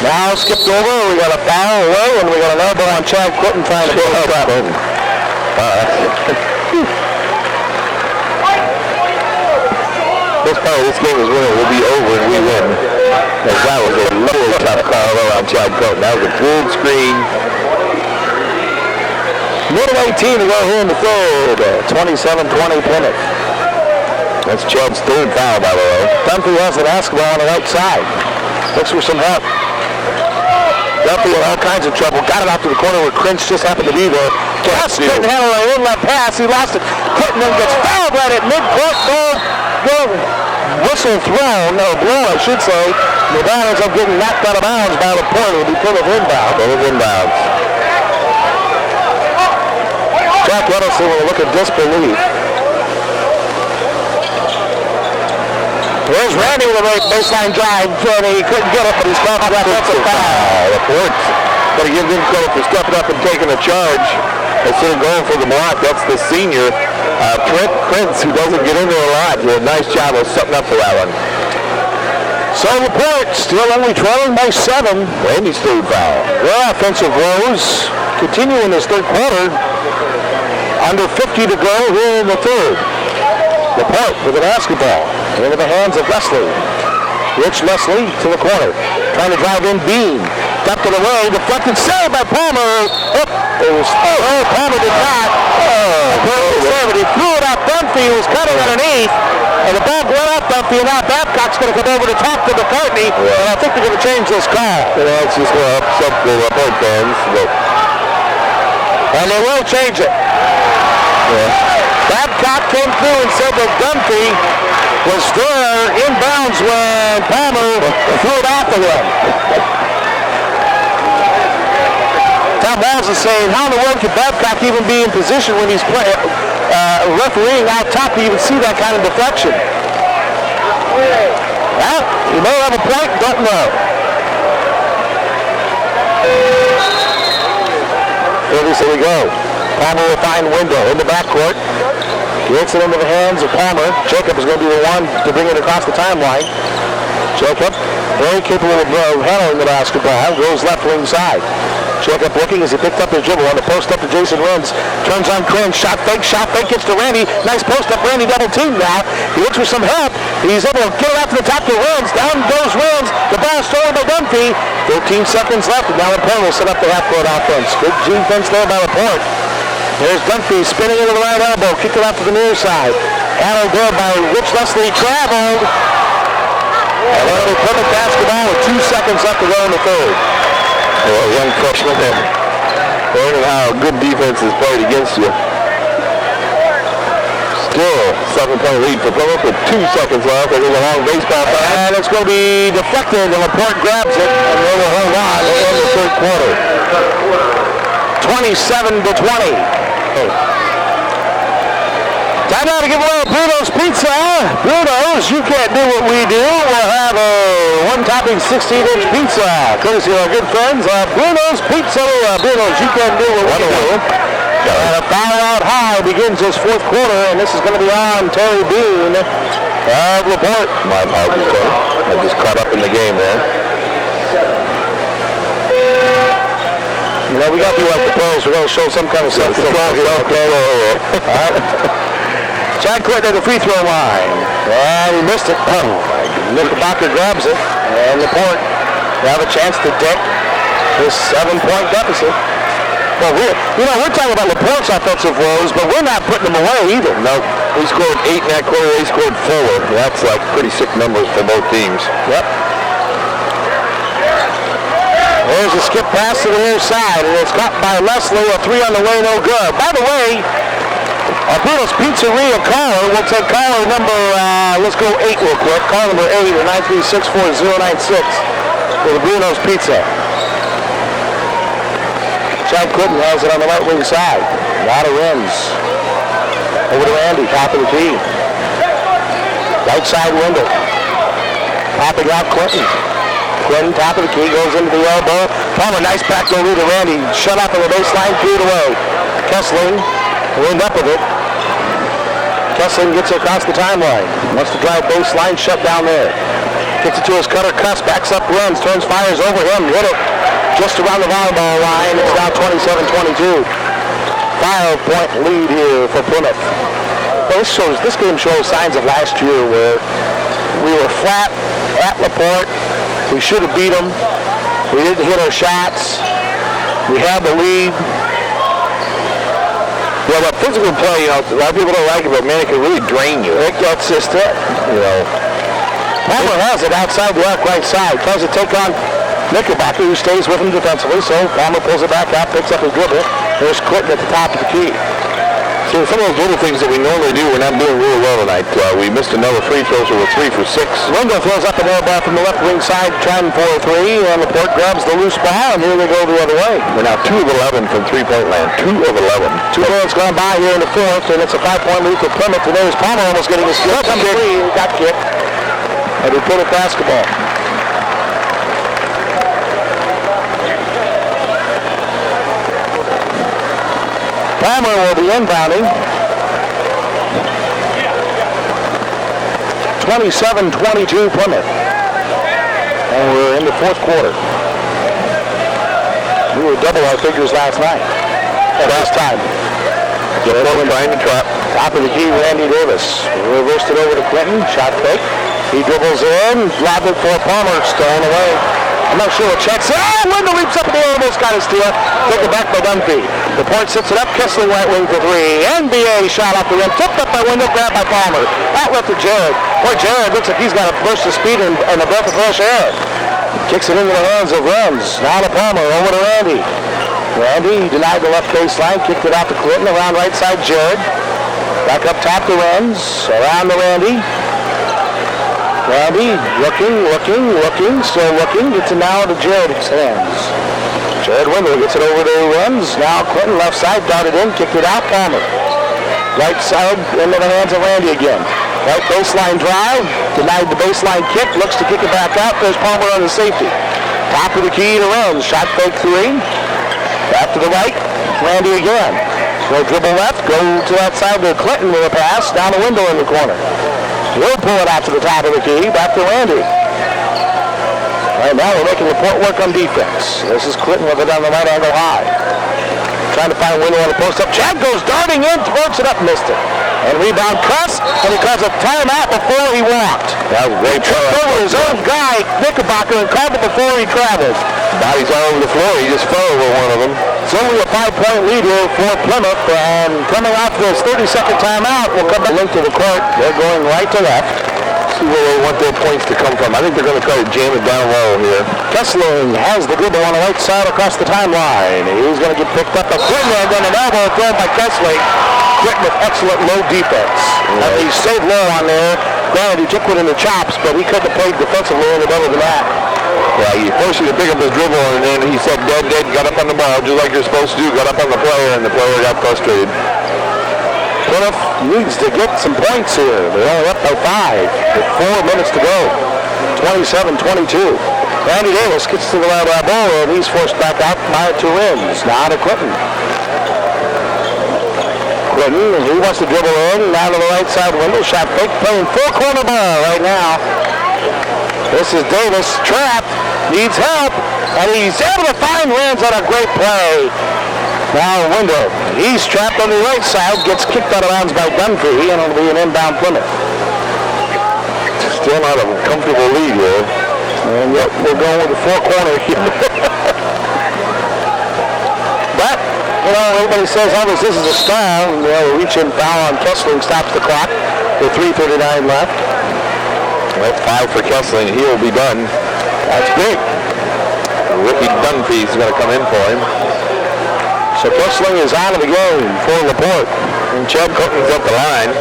Now skipped over. We got a foul away, and we got an elbow on Chad Clinton trying to pull it up. This part of this game is when it will be over and we win. As that was a little tough call on Chad Clinton. That was a full screen. Middle 18 to go here in the third. 27-20 Plymouth. That's Chad's third foul, by the way. Dunphy has the basketball on the right side. Looks for some help. Dunphy in all kinds of trouble. Got it out to the corner where Krentz just happened to be there. Couldn't handle an inlet pass. He lost it. Clinton then gets fouled right at mid-court. Whistle thrown, or blow I should say. The ball ends up getting knocked out of bounds by LaPorte. It'll be Plymouth inbound. Jack Edison with a look of disbelief. There's Randy with a baseline drive, and he couldn't get it, but he's caught up. That's a foul. LaPorte, got to give him credit for stepping up and taking a charge. Instead of going for the block, that's the senior, Trent Krentz, who doesn't get into a lot. Did a nice job of setting up for that one. So LaPorte still only trailing by 7. Randy's third foul. Their offensive woes continue in this third quarter. Under 50 to go here in the third. LaPorte with the basketball into the hands of Leslie. Rich Leslie to the corner. Trying to drive in Bean. Dumped it away. Deflected save by Palmer. Palmer did not. He threw it out Dunphy, who was cutting underneath. And the ball went up Dunphy, and now Babcock's going to come over to talk to McCartney. And I think they're going to change this call. Yeah, it's just going to upset the LaPorte fans. But... And they will change it. Yeah. Babcock came through and said that Dunphy was there inbounds when Palmer threw it out the way. Tom Walls is saying, how in the world could Babcock even be in position when he's refereeing out top to even see that kind of deflection? Well, you may have a point, don't know. Here we go. Palmer will find window in the backcourt. Gets it into the hands of Palmer. Jacob is going to be the one to bring it across the timeline. Jacob, very capable of handling the basketball. Goes left wing side. Jacob looking as he picked up his dribble on the post up to Jason Renz. Turns on Krentz. Shot fake, gets to Randy. Nice post up, Randy double team now. He looks for some help. He's able to get it out to the top to Renz. Down goes Renz. The ball stolen by Dunphy. 13 seconds left, and now LaPorte will set up the half-court offense. Good defense there by LaPorte. There's Dunphy spinning into the right elbow. Kick it out to the near side. Handled there by Rich Leslie. Traveled. And then they put the basketball with 2 seconds left to go in the third. Well, young freshman there. Learning how good defense is played against you. Still 7-point lead for Plymouth with 2 seconds left. There's a long baseball pass. And it's going to be deflected, and LaPorte grabs it, and they will hold on in the third quarter. 27-20. Time now to give away Bruno's Pizza. Bruno's, you can't do what we do. We'll have a one-topping 16-inch pizza, courtesy of our good friends Bruno's Pizza. Bruno's, you can't do what we do. And a foul out high begins this fourth quarter, and this is going to be on Terry Bean of LaPorte. My apologies, Tony. I just caught up in the game there. You know, we got to be like the pros. We're going to show some kind of self-control here. Okay. All right. Chad Clinton at the free throw line. And he missed it. Oh, Knickerbocker grabs it. And LaPorte have a chance to dent this 7-point deficit. Well, we're talking about LaPorte's offensive woes, but we're not putting them away either. No, we scored 8 in that quarter. They scored 4. That's like pretty sick numbers for both teams. Yep. There's a skip pass to the near side, and it's caught by Leslie. A 3 on the way, no good. By the way, Bruno's Pizzeria caller, we'll take caller number, let's go 8 real quick. Caller number 8 at 936-4096 for the Bruno's Pizza. Chad Clinton has it on the right wing side. A lot of rims. Over to Randy, top of the key. Right side window. Popping out Clinton. Clinton, top of the key, goes into the elbow. Palmer, nice back go to Randy. Shut off on the baseline, threw it away. Kessling, wind up with it. Kessling gets it across the timeline. Wants to drive baseline, shut down there. Gets it to his cutter, Cuss, backs up, runs, turns, fires over him, hit it. Just around the volleyball line. It's now 27-22. 5-point lead here for Plymouth. Well, this game shows signs of last year where we were flat at LaPorte. We should have beat them. We didn't hit our shots. We had the lead. Yeah, but physical play, a lot of people don't like it, but man, it can really drain you. That's just it. Palmer has it outside the arc right side. Tries to take on Knickerbocker, who stays with him defensively, so Palmer pulls it back out, picks up his dribble. There's Clinton at the top of the key. So some of those little things that we normally do, we're not doing really well tonight. We missed another free throw, so we're 3 for 6. Lingo throws up an air ball from the left wing side, trying for a 3, and LaPorte grabs the loose ball, and here they go the other way. We're now 2 of 11 from three-point land. 2 of 11. 2 minutes gone by here in the fourth, and it's a 5-point lead for Plymouth, and there's Palmer almost getting a steal. He got kicked, and he put it basketball. Palmer will be inbounding. 27-22 Plymouth. And we're in the fourth quarter. We were double our figures last night. At this time. Trying to trap. Top of the key, Randy Davis. Reversed it over to Clinton. Shot fake. He dribbles in. Lobbed it for Palmer. Stolen away. I'm not sure what checks. Wendell leaps up in the air, almost got a steal. Taken back by Dunphy. LaPorte sits it up. Kessling right wing for 3. NBA shot off the rim. Tipped up by Wendell, grabbed by Palmer. Outlet to Jared. Boy, Jared looks like he's got a burst of speed and a breath of fresh air. Kicks it into the hands of Renz. Now to Palmer. Over to Randy. Randy denied the left baseline. Kicked it out to Clinton. Around right side, Jared. Back up top to Renz. Around to Randy. Randy looking, still looking, gets it now to Jared's hands. Jared Wendell gets it over to Renz. Now Clinton left side, darted in, kicked it out, Palmer. Right side, into the hands of Randy again. Right baseline drive, denied the baseline kick, looks to kick it back out, there's Palmer on the safety. Top of the key to Renz, shot fake 3. Back to the right, Randy again. Go dribble left, go to that side to Clinton with a pass, down the window in the corner. We'll pull it out to the top of the key, back to Randy. Right now we're making LaPorte work on defense. This is Clinton with it on the right angle high. Trying to find Wendell on the post up. Chad goes darting in, throws it up, missed it. And rebound Cuss, and he calls a timeout before he walked. That was great. He tripped over his own guy, Knickerbocker, and called it before he traveled. Bodies all over the floor. He just fell over one of them. It's only a 5-point lead here for Plymouth, and coming off this 30-second timeout, we'll come back link to the court. They're going right to left. See where they want their points to come from. I think they're going to try to jam it down low here. Kessling has the dribble on the right side across the timeline. He's going to get picked up by Clinton, and then an elbow thrown by Kessling. Clinton with excellent low defense. He stayed low on there. Granted, he took one in the chops, but he couldn't have played defensively any better than that. Yeah, he forced you to pick up his dribble, and then he said dead, got up on the ball, just like you're supposed to do, got up on the player, and the player got frustrated. Plymouth needs to get some points here. They're only up by 5 with 4 minutes to go. 27-22. Randy Davis gets to the right elbow, and he's forced back out by 2 ends. Now to Clinton. Clinton, and he wants to dribble in, down to the right side window, shot fake, playing full corner ball right now. This is Davis, trapped, needs help, and he's able to find Rams on a great play. Now window, he's trapped on the right side, gets kicked out of bounds by Dunphy, and it'll be an inbound Plymouth. Still not a comfortable lead here. And yet we're going with the four corner here. But, you know, everybody says, Elvis, this is a style. You know, reach in foul on Kessling stops the clock with 3:39 left. That's 5 for Kessling. He will be done. That's big. Ricky Dunphy's going to come in for him. So Kessling is out of the game for LaPorte. And Chad Cooking's up the line.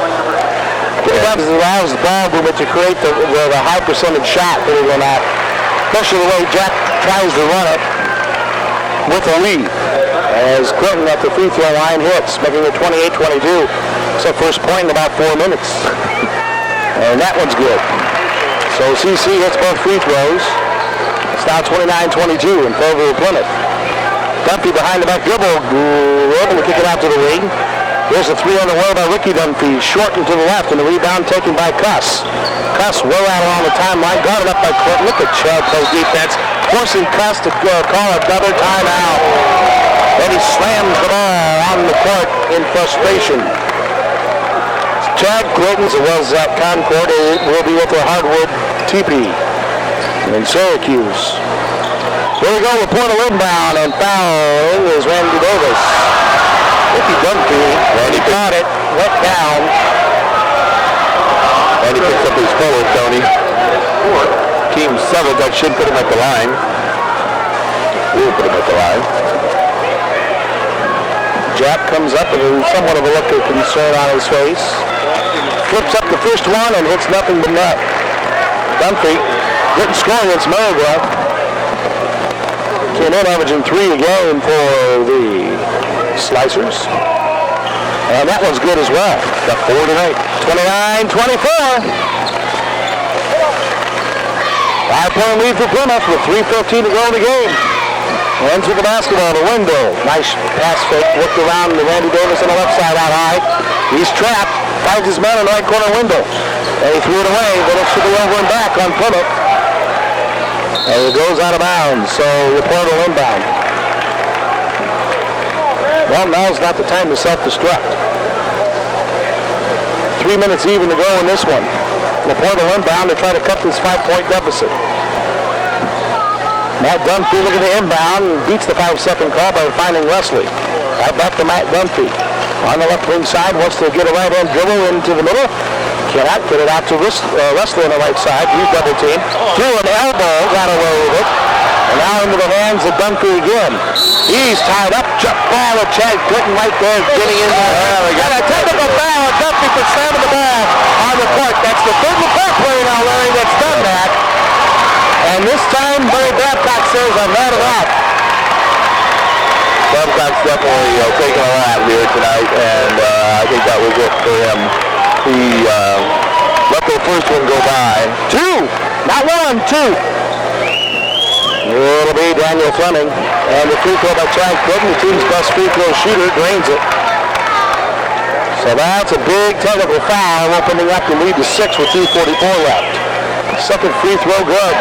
It allows the ball movement to create the high percentage shot, believe it or not. Especially the way Jack tries to run it with a lead. As Clinton at the free throw line hits, making it 28-22. It's their first point in about 4 minutes. And that one's good. So CC hits both free throws. It's now 29-22 in favor of Plymouth. Dunphy behind the back dribble, able to kick it out to the wing. There's a three on the way by Ricky Dunphy, shortened to the left, and the rebound taken by Cuss. Cuss well out along the timeline, guarded up by Clinton. Look at Chad play defense, forcing Cuss to call another timeout. Then he slams the ball on the court in frustration. Chad Clinton, as well as at Concord, will be with the Hardwood TP in Syracuse. Here we go, LaPorte inbound, and foul is Randy Davis. Ricky Dunphy, and he caught it, went down. And he picks up his follow, Tony. Team 7, that should put him at the line. We'll put him at the line. Jack comes up with somewhat of a look of concern on his face. Flips up the first one and hits nothing but net. Dunphy didn't score against Marlborough. Came in averaging 3 a game for the Slicers. And that one's good as well. Got 4 tonight. 29-24. 5-point lead for Plymouth with 3:15 to go in the game. Ends with the basketball, the window. Nice pass fake. Looked around to Randy Davis on the left side out high. He's trapped. Finds his man in the right corner window. And he threw it away, but it should be over and back on Plymouth. And it goes out of bounds, so LaPorte will inbound. Well, now's not the time to self-destruct. 3 minutes even to go in this one. LaPorte will inbound to try to cut this 5-point deficit. Matt Dunphy looking to inbound and beats the 5-second call by finding Wesley. Right back to Matt Dunphy. On the left wing side, wants to get a right-hand dribble into the middle. Cannot get it out to Wesley on the right side. He's double teamed. Threw an elbow, got away with it. And now into the hands of Dunphy again. He's tied up. Jump ball of Chad Clinton right there, getting in there. We got a technical foul on Dunphy for slamming the ball on the court. That's the third LaPorte player now, Larry, that's done that. And this time, Barry Babcock says, I've had it out. Babcock's definitely taking a lot here tonight, and I think that was it for him. He let the first one go by. 2, not 1, 2. It'll be Daniel Fleming. And the free throw by Chad Clinton, the team's best free throw shooter, drains it. So that's a big technical foul, opening up the lead to 6 with 2:44 left. Second free throw, good.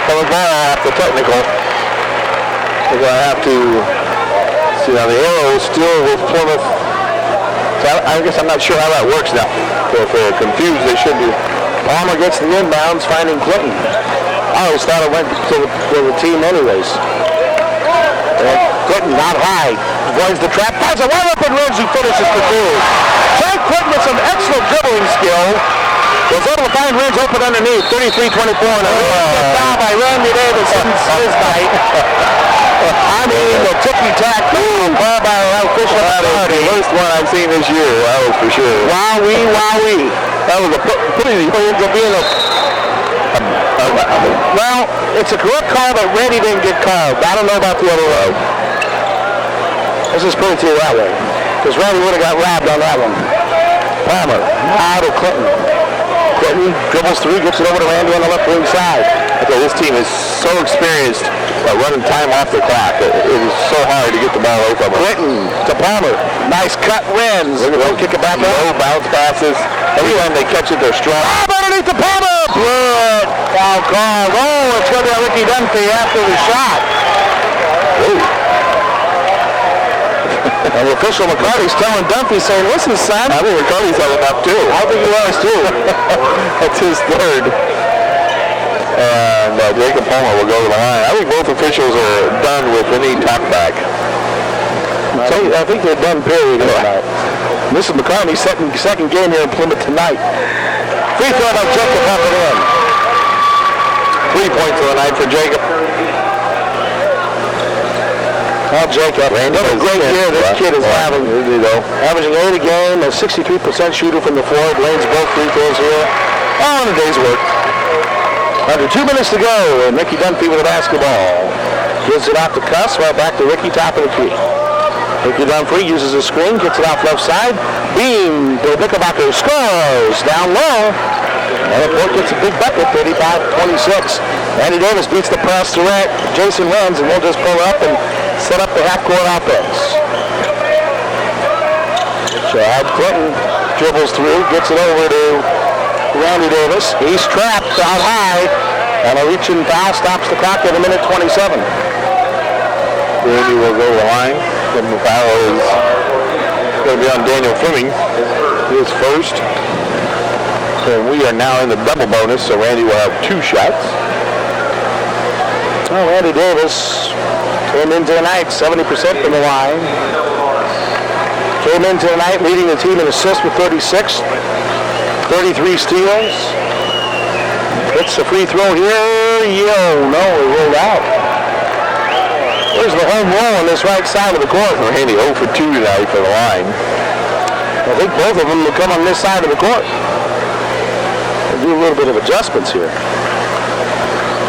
Coming ball off the technical. We're going to have to see now the arrow still with Plymouth. So I guess I'm not sure how that works now. So if they're confused, they should be. Palmer gets the inbounds, finding Clinton. I always thought it went to the team anyways. And Clinton not high. Avoids the trap. Finds a wide open Rhodes who finishes for 2. Chad Clinton with some excellent dribbling skill. Was able to find Ridge open underneath. 33-24. And a foul by Randy Davis his night. I mean, the ticky-tack ball by our official. That is the worst one I've seen this year. That was for sure. Wowee, wowee. That was a pretty being a. Well, it's a correct call, but Randy didn't get called. I don't know about the other way. Let's just put it to you that way. Because Randy would have got robbed on that one. Palmer, out of Clinton. Clinton dribbles through, gets it over to Randy on the left wing side. Okay, this team is so experienced at running time off the clock. It is so hard to get the ball away from them. Clinton to Palmer. Nice cut wins. They'll kick it back low bounce passes. Every time they catch it, they're strong. Underneath the Palmer. Good. Foul call. Oh, it's going to be Ricky Dunphy after the shot. And the official McCarty's telling Dunphy, saying, listen, son. I think McCarty's had enough too. I think he was too. That's his third. And Jacob Palmer will go to the line. I think both officials are done with any talkback. I think they're done, period. This is McCartney's second game here in Plymouth tonight. Free throw by Jacob up and in. 3 points of the night for Jacob. Oh, Jacob, what a great year this kid is having. Averaging 8 a game, a 63% shooter from the floor. Lanes both free throws here. Oh, and a day's work. Under 2 minutes to go, and Ricky Dunphy with the basketball. Gives it off to Cuss, right back to Ricky, top of the key. Ricky Dunphy uses a screen, gets it off left side. Beam, the Knickerbocker scores down low. And LaPorte gets a big bucket, 35-26. Andy Davis beats the press to Jason Renz, and we'll just pull up and set up the half-court offense. Chad Clinton dribbles through, gets it over to Randy Davis. He's trapped out high, and a reaching foul stops the clock at a minute 27. Randy will go to the line. And the foul is going to be on Daniel Fleming, his first. And we are now in the double bonus, so Randy will have 2 shots. Well, Randy Davis came into the night 70% from the line. Came into the night leading the team in assists with 36. 33 steals. Hits a free throw here. No, he rolled out. There's the home roll on this right side of the court. Randy 0 for 2 tonight for the line. I think both of them will come on this side of the court. We'll do a little bit of adjustments here.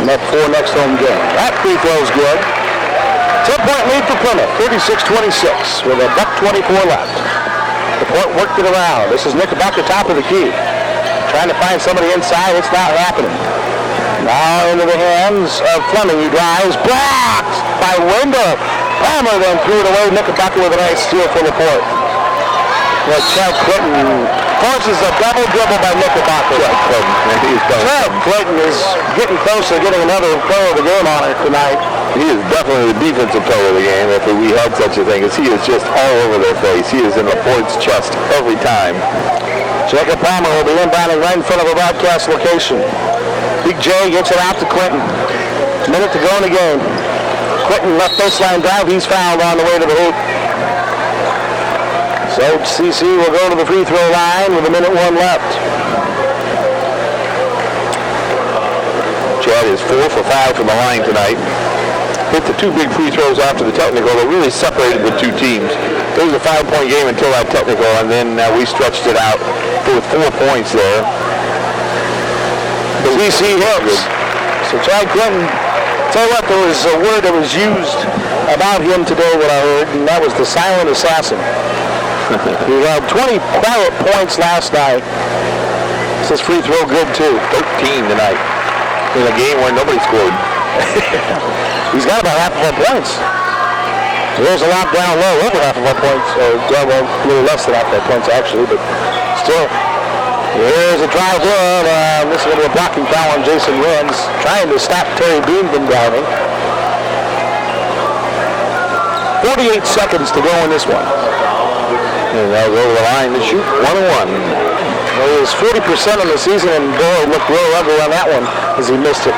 Net 4 next home game. That free throw's good. 10-point lead for Plymouth, 36-26 with a .24 left. LaPorte worked it around. This is Knickerbocker top of the key. Trying to find somebody inside. It's not happening. Now into the hands of Fleming. He drives. Blocked by Wendell. Palmer then threw it away. Knickerbocker with a nice steal for LaPorte. Well, Chad Clinton forces a double dribble by Knickerbocker. Chad Clinton is getting close to getting another player of the game on it tonight. He is definitely the defensive player of the game, if we had such a thing, as he is just all over their face. He is in LaPorte's chest every time. Jacob Palmer will be inbounding right in front of a broadcast location. Big J gets it out to Clinton. Minute to go in the game. Clinton left baseline drive. He's fouled on the way to the hoop. So CC will go to the free throw line with a minute 1 left. Chad is 4 for 5 from the line tonight. Hit the 2 big free throws after the technical that really separated the 2 teams. It was a 5-point game until that technical, and then we stretched it out with 4 points there. The CC hits. So Chad Clinton, tell you what, there was a word that was used about him today, what I heard, and that was the silent assassin. He had 20 quiet points last night. This free throw good too. 13 tonight. In a game where nobody scored. He's got about half of our points. There's a lot down low, over half of our points. Well, a little less than half of our points actually, but still. Here's a drive in. This is going to be a blocking foul on Jason Renz, trying to stop Terry Beam from driving. 48 seconds to go in this one. And they'll go to the line to shoot 1-1. Well, he was 40% on the season, and Doyle looked real ugly on that one as he missed it.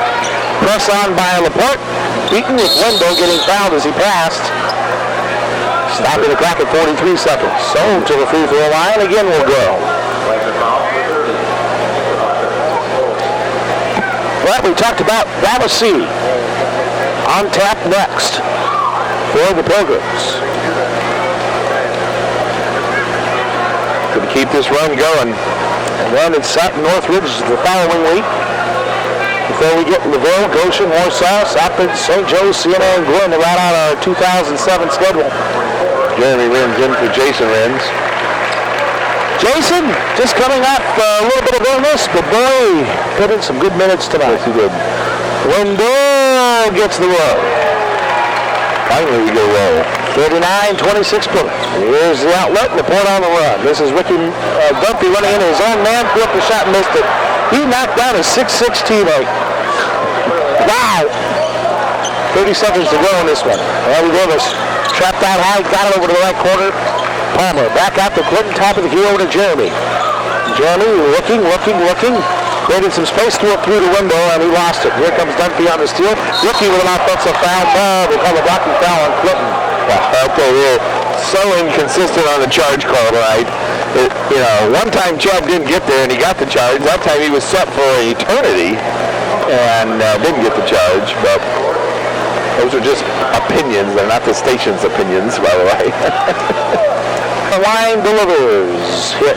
Press on by LaPorte. Beaten with Wendell getting fouled as he passed. Stopping the clock at 43 seconds. So to the free throw line again will go. Well, we talked about Vallacy on tap next for the Pilgrims. Could keep this run going. And then it's at Northridge the following week. Before we get Laville, Goshen, Warsaw, Southbridge, St. Joe, Siena, and Glenn to round out our 2007 schedule. Jeremy Renz in for Jason Renz. Jason, just coming off a little bit of illness, but boy, put in some good minutes tonight. Yes, he did. Wendell gets the roll. Finally we go low. 39-26 Plymouth. Here's the outlet, LaPorte on the run. This is Ricky Dunphy running into his own man, threw up the shot, missed it. He knocked down his 6'6 teammate. Wow! 30 seconds to go in this one. Randy Davis trapped out high, got it over to the right corner. Palmer back out to Clinton, top of the key over to Jeremy. Jeremy looking. Created some space, threw it through the window, and he lost it. Here comes Dunphy on the steal. Ricky with an offensive foul. Ball. They call a blocking foul on Clinton. Okay, we're so inconsistent on the charge call tonight. One time Chubb didn't get there and he got the charge. That time he was set for eternity and didn't get the charge. But those are just opinions. They're not the station's opinions, by the way. The line delivers. Hit.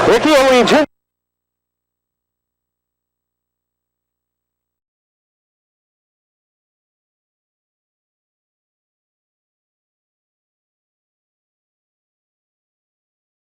Ricky Owens Jr.